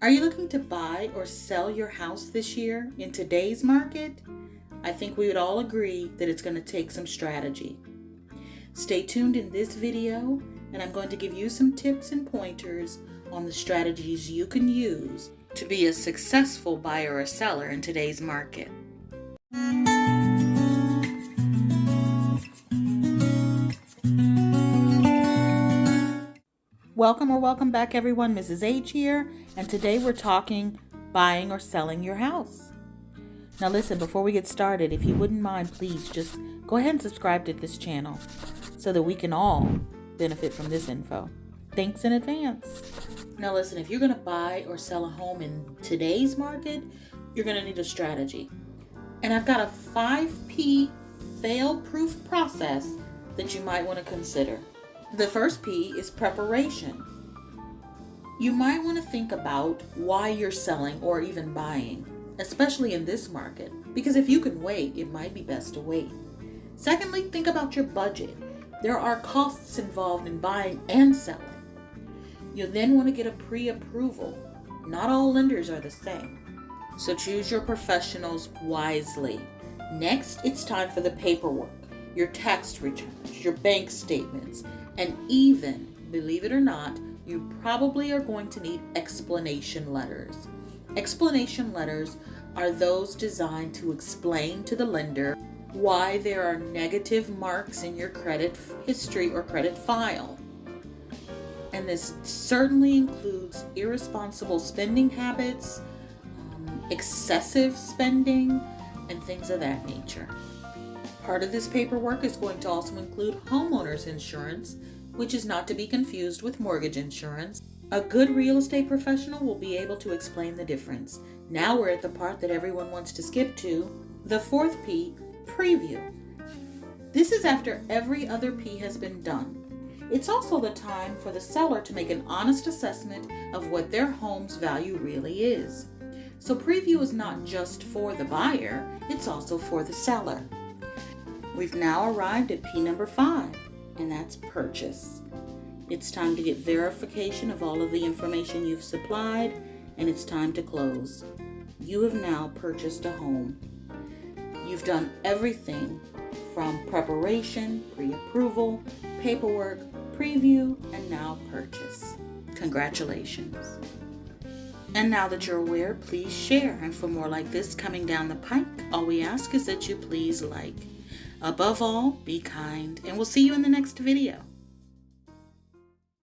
Are you looking to buy or sell your house this year in today's market? I think we would all agree that it's going to take some strategy. Stay tuned in this video, and I'm going to give you some tips and pointers on the strategies you can use to be a successful buyer or seller in today's market. Welcome back everyone. Mrs. H here, and today we're talking buying or selling your house. Now listen, before we get started, if you wouldn't mind, please just go ahead and subscribe to this channel so that we can all benefit from this info. Thanks in advance. Now listen, if you're going to buy or sell a home in today's market, you're going to need a strategy. And I've got a 5P fail-proof process that you might want to consider. The first P is preparation. You might want to think about why you're selling or even buying, especially in this market, because if you can wait, it might be best to wait. Secondly, think about your budget. There are costs involved in buying and selling. You'll then want to get a pre-approval. Not all lenders are the same, so choose your professionals wisely. Next, it's time for the paperwork, your tax returns, your bank statements, and even, believe it or not, you probably are going to need explanation letters. Explanation letters are those designed to explain to the lender why there are negative marks in your credit history or credit file. And this certainly includes irresponsible spending habits, excessive spending, and things of that nature. Part of this paperwork is going to also include homeowners insurance, which is not to be confused with mortgage insurance. A good real estate professional will be able to explain the difference. Now we're at the part that everyone wants to skip to, the fourth P, preview. This is after every other P has been done. It's also the time for the seller to make an honest assessment of what their home's value really is. So preview is not just for the buyer, it's also for the seller. We've now arrived at P number 5, and that's purchase. It's time to get verification of all of the information you've supplied, and it's time to close. You have now purchased a home. You've done everything from preparation, pre-approval, paperwork, preview, and now purchase. Congratulations. And now that you're aware, please share. And for more like this coming down the pike, all we ask is that you please like. Above all, be kind, and we'll see you in the next video.